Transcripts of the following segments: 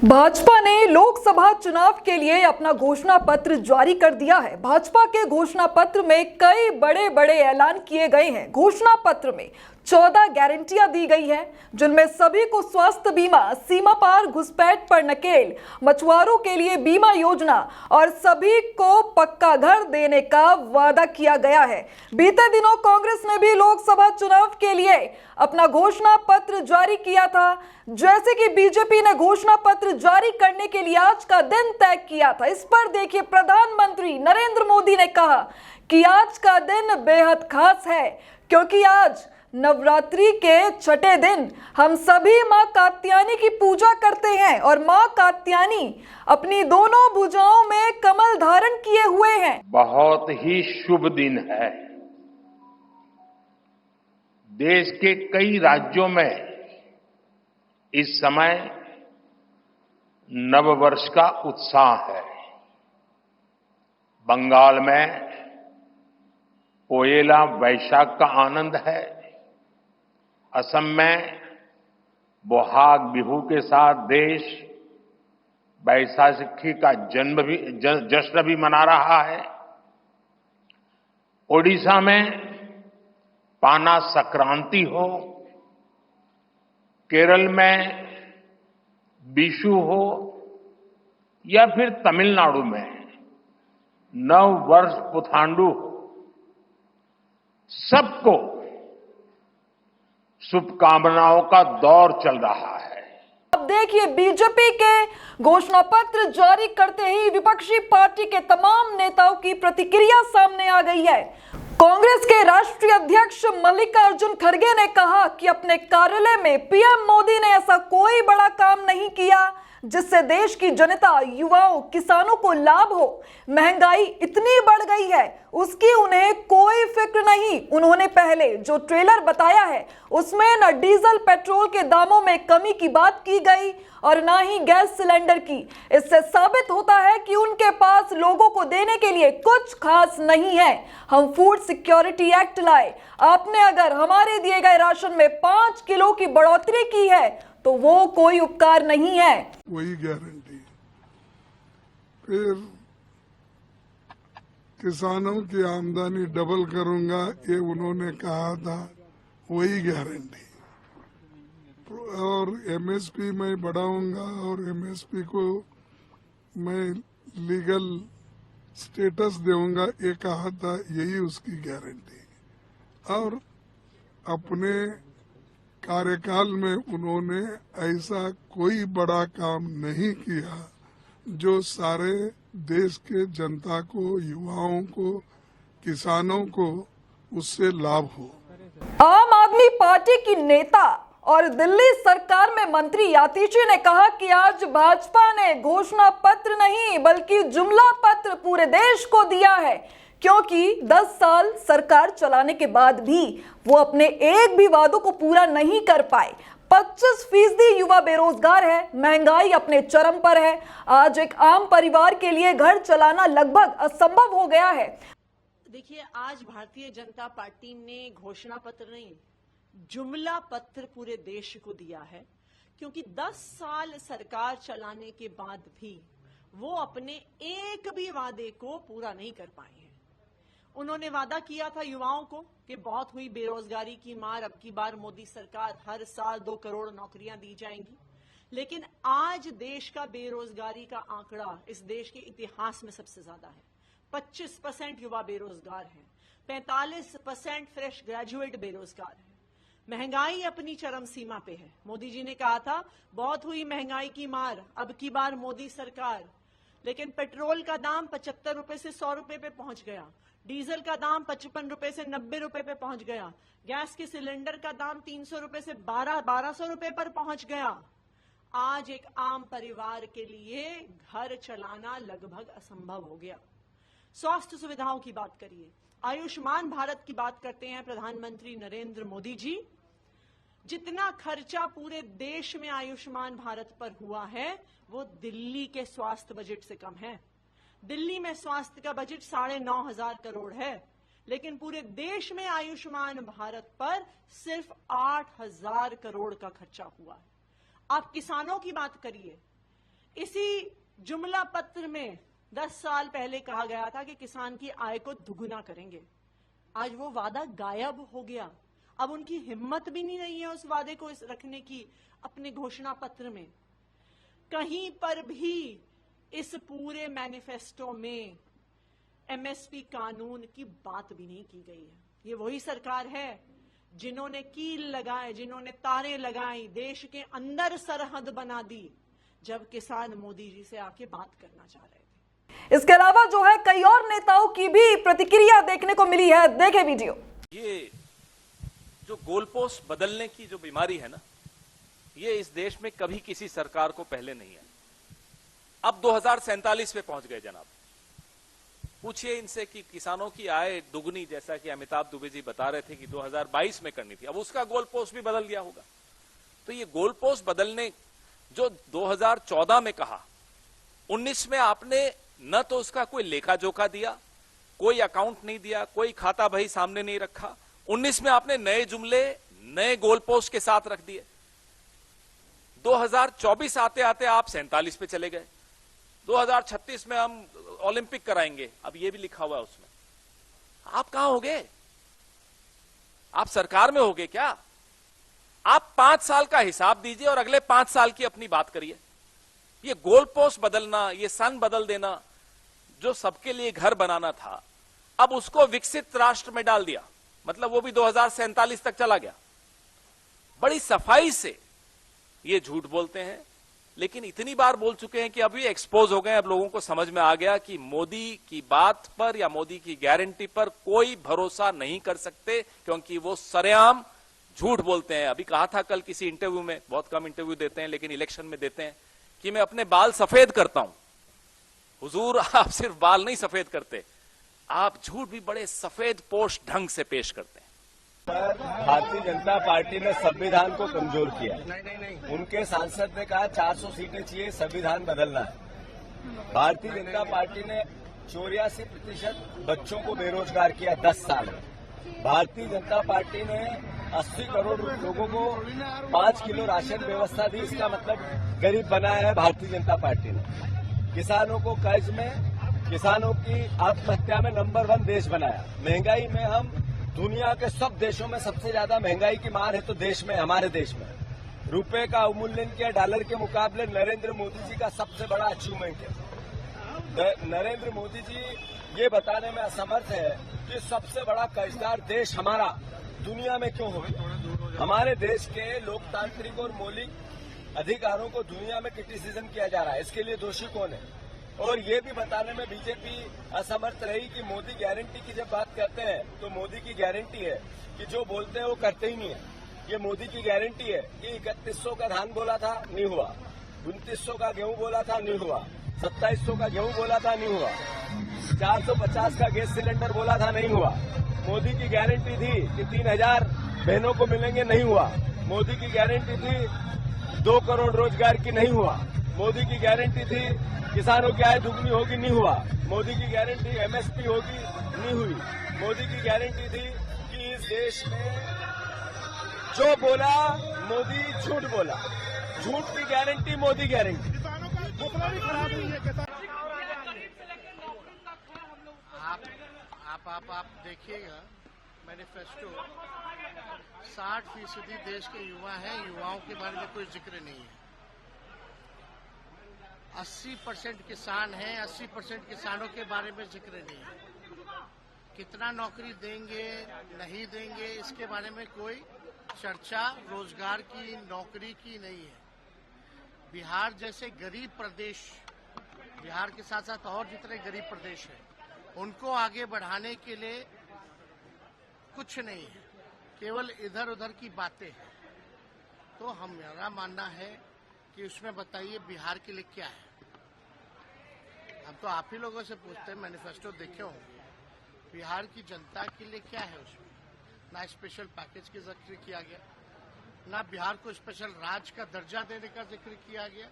भाजपा ने लोकसभा चुनाव के लिए अपना घोषणा पत्र जारी कर दिया है। भाजपा के घोषणा पत्र में कई बड़े बड़े ऐलान किए गए हैं। घोषणा पत्र में 14 गारंटियां दी गई है, जिनमें सभी को स्वास्थ्य बीमा, सीमा पार घुसपैठ पर नकेल, मछुआरों के लिए बीमा योजना और सभी को पक्का घर देने का वादा किया गया है। बीते दिनों कांग्रेस ने भी लोकसभा चुनाव के लिए अपना घोषणा पत्र जारी किया था। जैसे कि बीजेपी ने घोषणा पत्र जारी करने के लिए आज का दिन तय किया था। इस पर देखिए, प्रधानमंत्री नरेंद्र मोदी ने कहा कि आज का दिन बेहद खास है, क्योंकि आज नवरात्रि के छठे दिन हम सभी मां कात्यायनी की पूजा करते हैं और मां कात्यायनी अपनी दोनों भुजाओं में कमल धारण किए हुए हैं। बहुत ही शुभ दिन है। देश के कई राज्यों में इस समय नववर्ष का उत्साह है। बंगाल में पोएला वैशाख का आनंद है। असम में बोहाग बिहू के साथ देश बैसाखी का जश्न भी मना रहा है। ओडिशा में पाना संक्रांति हो, केरल में बिशु हो या फिर तमिलनाडु में नव वर्ष पुथांडु हो, सबको शुभकामनाओं का दौर चल रहा है। अब देखिए, बीजेपी के घोषणा पत्र जारी करते ही विपक्षी पार्टी के तमाम नेताओं की प्रतिक्रिया सामने आ गई है। कांग्रेस के राष्ट्रीय अध्यक्ष मल्लिकार्जुन खड़गे ने कहा कि अपने कार्यालय में पीएम मोदी ने ऐसा कोई बड़ा काम नहीं किया जिससे देश की जनता, युवाओं, किसानों को लाभ हो। महंगाई इतनी बढ़ गई है, उसकी उन्हें कोई फिक्र नहीं। उन्होंने पहले जो ट्रेलर बताया है उसमें न डीजल पेट्रोल के दामों में कमी की बात की गई और ना ही गैस सिलेंडर की। इससे साबित होता है कि उनके पास लोगों को देने के लिए कुछ खास नहीं है। हम फूड सिक्योरिटी एक्ट लाए, आपने अगर हमारे दिए गए राशन में 5 किलो की बढ़ोतरी की है तो वो कोई उपकार नहीं है। वही गारंटी। फिर किसानों की आमदनी डबल करूंगा, ये उन्होंने कहा था, वही गारंटी। और एमएसपी मैं बढ़ाऊंगा और एमएसपी को मैं लीगल स्टेटस दूंगा, ये कहा था, यही उसकी गारंटी। और अपने कार्यकाल में उन्होंने ऐसा कोई बड़ा काम नहीं किया जो सारे देश के जनता को, युवाओं को, किसानों को उससे लाभ हो। आम आदमी पार्टी की नेता और दिल्ली सरकार में मंत्री आतिशी ने कहा कि आज भाजपा ने घोषणा पत्र नहीं बल्कि जुमला पत्र पूरे देश को दिया है, क्योंकि 10 साल सरकार चलाने के बाद भी वो अपने एक भी वादों को पूरा नहीं कर पाए। 25% युवा बेरोजगार है, महंगाई अपने चरम पर है। आज एक आम परिवार के लिए घर चलाना लगभग असंभव हो गया है। देखिए, आज भारतीय जनता पार्टी ने घोषणा पत्र नहीं, जुमला पत्र पूरे देश को दिया है, क्योंकि 10 साल सरकार चलाने के बाद भी वो अपने एक भी वादे को पूरा नहीं कर पाए हैं। उन्होंने वादा किया था युवाओं को कि बहुत हुई बेरोजगारी की मार, अब की बार मोदी सरकार हर साल 2 करोड़ नौकरियां दी जाएंगी। लेकिन आज देश का बेरोजगारी का आंकड़ा इस देश के इतिहास में सबसे ज्यादा है। 25% युवा बेरोजगार हैं, 45% फ्रेश ग्रेजुएट बेरोजगार हैं। महंगाई अपनी चरम सीमा पे है। मोदी जी ने कहा था बहुत हुई महंगाई की मार, अब की बार मोदी सरकार। लेकिन पेट्रोल का दाम 75 रुपए से 100 रुपए पे पहुंच गया, डीजल का दाम 55 रुपए से 90 रुपए पे पहुंच गया, गैस के सिलेंडर का दाम 300 रुपए से 1200 रुपए पर पहुंच गया। आज एक आम परिवार के लिए घर चलाना लगभग असंभव हो गया। स्वास्थ्य सुविधाओं की बात करिए, आयुष्मान भारत की बात करते हैं प्रधानमंत्री नरेंद्र मोदी जी। जितना खर्चा पूरे देश में आयुष्मान भारत पर हुआ है वो दिल्ली के स्वास्थ्य बजट से कम है। दिल्ली में स्वास्थ्य का बजट 9,500 करोड़ है, लेकिन पूरे देश में आयुष्मान भारत पर सिर्फ 8,000 करोड़ का खर्चा हुआ है। आप किसानों की बात करिए, इसी जुमला पत्र में 10 साल पहले कहा गया था कि किसान की आय को दुगुना करेंगे। आज वो वादा गायब हो गया। अब उनकी हिम्मत भी नहीं रही है उस वादे को रखने की अपने घोषणा पत्र में। कहीं पर भी इस पूरे मैनिफेस्टो में एमएसपी कानून की बात भी नहीं की गई है। ये वही सरकार है जिन्होंने कील लगाए, जिन्होंने तारे लगाई, देश के अंदर सरहद बना दी, जब किसान मोदी जी से आके बात करना चाह रहे थे। इसके अलावा जो है कई और नेताओं की भी प्रतिक्रिया देखने को मिली है। देखें वीडियो। ये जो गोलपोस्ट बदलने की जो बीमारी है ना, ये इस देश में कभी किसी सरकार को पहले नहीं है। अब 2047 पे पहुंच गए जनाब। पूछिए इनसे कि किसानों की आय दुगनी, जैसा कि अमिताभ दुबे जी बता रहे थे कि 2022 में करनी थी, अब उसका गोल पोस्ट भी बदल गया होगा। तो ये गोल पोस्ट बदलने जो 2014 में कहा, 19 में आपने न तो उसका कोई लेखा जोखा दिया, कोई अकाउंट नहीं दिया, कोई खाता बही सामने नहीं रखा। 19 में आपने नए जुमले, नए गोल पोस्ट के साथ रख दिए। 2024 आते आते आप 47 पे चले गए। 2036 में हम ओलंपिक कराएंगे, अब ये भी लिखा हुआ है उसमें। आप कहां होगे? आप सरकार में होगे क्या? आप 5 साल का हिसाब दीजिए और अगले 5 साल की अपनी बात करिए। ये गोल पोस्ट बदलना, ये सन बदल देना, जो सबके लिए घर बनाना था, अब उसको विकसित राष्ट्र में डाल दिया। मतलब वो भी 2047 तक चला गया। बड़ी सफाई से ये झूठ बोलते हैं, लेकिन इतनी बार बोल चुके हैं कि अभी एक्सपोज हो गए। अब लोगों को समझ में आ गया कि मोदी की बात पर या मोदी की गारंटी पर कोई भरोसा नहीं कर सकते, क्योंकि वो सरेआम झूठ बोलते हैं। अभी कहा था कल किसी इंटरव्यू में, बहुत कम इंटरव्यू देते हैं लेकिन इलेक्शन में देते हैं, कि मैं अपने बाल सफेद करता हूं। हुजूर, आप सिर्फ बाल नहीं सफेद करते, आप झूठ भी बड़े सफेद पोश ढंग से पेश करते हैं। भारतीय जनता पार्टी ने संविधान को कमजोर किया। उनके सांसद ने कहा 400 सीटें चाहिए, संविधान बदलना है। भारतीय जनता पार्टी ने 84% बच्चों को बेरोजगार किया 10 साल में। भारतीय जनता पार्टी ने 80 करोड़ लोगों को 5 किलो राशन व्यवस्था दी। इसका मतलब गरीब बनाया है भारतीय जनता पार्टी ने। किसानों को कर्ज में, किसानों की आत्महत्या में नंबर 1 देश बनाया। महंगाई में हम दुनिया के सब देशों में सबसे ज्यादा महंगाई की मार है तो देश में, हमारे देश में रुपए का अवमूल्यन किया। डॉलर के मुकाबले नरेंद्र मोदी जी का सबसे बड़ा अचीवमेंट है। नरेंद्र मोदी जी ये बताने में असमर्थ है कि सबसे बड़ा कर्जदार देश हमारा दुनिया में क्यों हो। हमारे देश के लोकतांत्रिक और मौलिक अधिकारों को दुनिया में क्रिटिसिज्म किया जा रहा है। इसके लिए दोषी कौन है? और ये भी बताने में बीजेपी असमर्थ रही कि मोदी गारंटी की जब बात करते हैं तो मोदी की गारंटी है कि जो बोलते हैं वो करते ही नहीं है। ये मोदी की गारंटी है कि 3100 का धान बोला था, नहीं हुआ। 2900 का गेहूं बोला था, नहीं हुआ। 2700 का गेहूं बोला था, नहीं हुआ। 450 का गैस सिलेंडर बोला था, नहीं हुआ। मोदी की गारंटी थी कि 3000 बहनों को मिलेंगे, नहीं हुआ। मोदी की गारंटी थी 2 करोड़ रोजगार की, नहीं हुआ। मोदी की गारंटी थी किसानों की आय दुगनी होगी, नहीं हुआ। मोदी की गारंटी एमएसपी होगी, नहीं हुई। मोदी की गारंटी थी कि इस देश में जो बोला मोदी झूठ बोला। झूठ की गारंटी मोदी गारंटी। आप देखिएगा मैनिफेस्टो, 60% देश के युवा हैं, युवाओं के बारे में कोई जिक्र नहीं है। 80% किसान हैं, 80% किसानों के बारे में जिक्र नहीं है। कितना नौकरी देंगे नहीं देंगे इसके बारे में कोई चर्चा रोजगार की, नौकरी की नहीं है। बिहार जैसे गरीब प्रदेश, बिहार के साथ साथ और जितने गरीब प्रदेश हैं उनको आगे बढ़ाने के लिए कुछ नहीं है, केवल इधर उधर की बातें हैं। तो हमारा मानना है कि उसमें बताइए बिहार के लिए क्या है। हम तो आप ही लोगों से पूछते हैं, मैनिफेस्टो देखे होंगे, बिहार की जनता के लिए क्या है उसमें। ना स्पेशल पैकेज का जिक्र किया गया, ना बिहार को स्पेशल राज्य का दर्जा देने का जिक्र किया गया।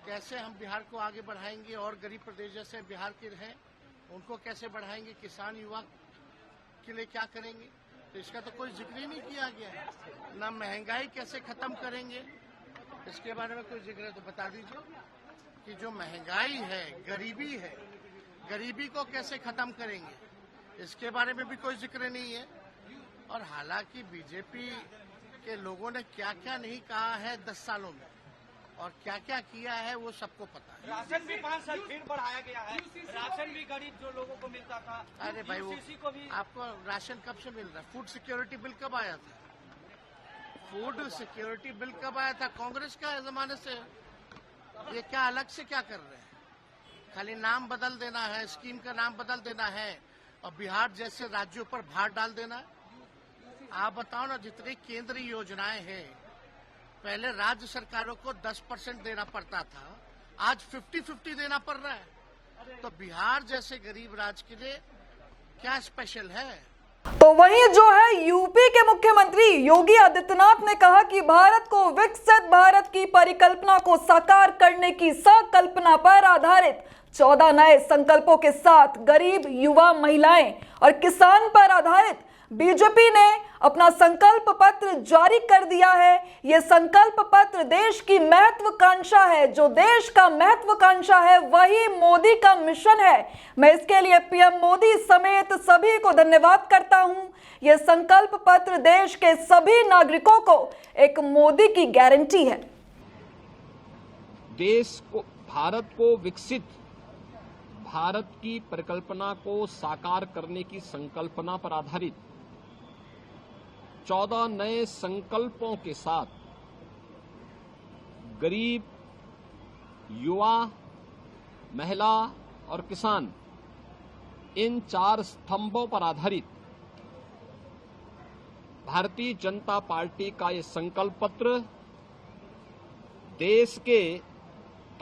कैसे हम बिहार को आगे बढ़ाएंगे और गरीब प्रदेश जैसे बिहार के हैं उनको कैसे बढ़ाएंगे, किसान युवा के लिए क्या करेंगे, तो इसका तो कोई जिक्र ही नहीं किया गया है। ना महंगाई कैसे खत्म करेंगे, इसके बारे में कोई जिक्र है तो बता दीजिए कि जो महंगाई है, गरीबी को कैसे खत्म करेंगे, इसके बारे में भी कोई जिक्र नहीं है। और हालांकि बीजेपी के लोगों ने क्या क्या नहीं कहा है 10 सालों में और क्या क्या किया है वो सबको पता है। राशन भी 5 साल फिर बढ़ाया गया है, राशन भी गरीब जो लोगों को मिलता था। अरे भाई वो को भी आपको राशन कब से मिल रहा है? फूड सिक्योरिटी बिल कब आया था? फूड सिक्योरिटी बिल कब आया था? कांग्रेस का जमाने से। ये क्या अलग से क्या कर रहे हैं? खाली नाम बदल देना है, स्कीम का नाम बदल देना है और बिहार जैसे राज्यों पर भार डाल देना है। आप बताओ ना, जितनी केंद्रीय योजनाएं हैं पहले राज्य सरकारों को 10% देना पड़ता था, आज 50-50 देना पड़ रहा है। तो बिहार जैसे गरीब राज्य के लिए क्या स्पेशल है? तो वहीं जो है यूपी के मुख्यमंत्री योगी आदित्यनाथ ने कहा कि भारत को विकसित भारत की परिकल्पना को साकार करने की संकल्पना पर आधारित 14 नए संकल्पों के साथ गरीब, युवा, महिलाएं और किसान पर आधारित बीजेपी ने अपना संकल्प पत्र जारी कर दिया है। यह संकल्प पत्र देश की महत्वाकांक्षा है। जो देश का महत्वाकांक्षा है वही मोदी का मिशन है। मैं इसके लिए पीएम मोदी समेत सभी को धन्यवाद करता हूं। यह संकल्प पत्र देश के सभी नागरिकों को एक मोदी की गारंटी है। देश को, भारत को विकसित भारत की परिकल्पना को साकार करने की संकल्पना पर आधारित 14 नए संकल्पों के साथ गरीब, युवा, महिला और किसान, इन 4 स्तंभों पर आधारित भारतीय जनता पार्टी का ये संकल्प पत्र देश के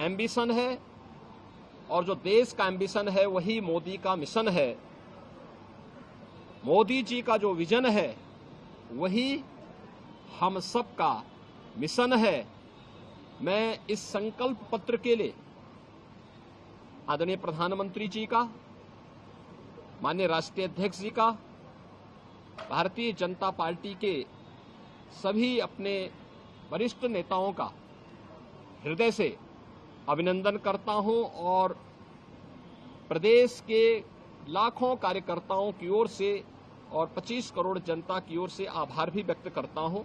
एम्बिशन है और जो देश का एम्बिशन है वही मोदी का मिशन है। मोदी जी का जो विजन है वही हम सब का मिशन है। मैं इस संकल्प पत्र के लिए आदरणीय प्रधानमंत्री जी का, माननीय राष्ट्रीय अध्यक्ष जी का, भारतीय जनता पार्टी के सभी अपने वरिष्ठ नेताओं का हृदय से अभिनंदन करता हूं और प्रदेश के लाखों कार्यकर्ताओं की ओर से और 25 करोड़ जनता की ओर से आभार भी व्यक्त करता हूं।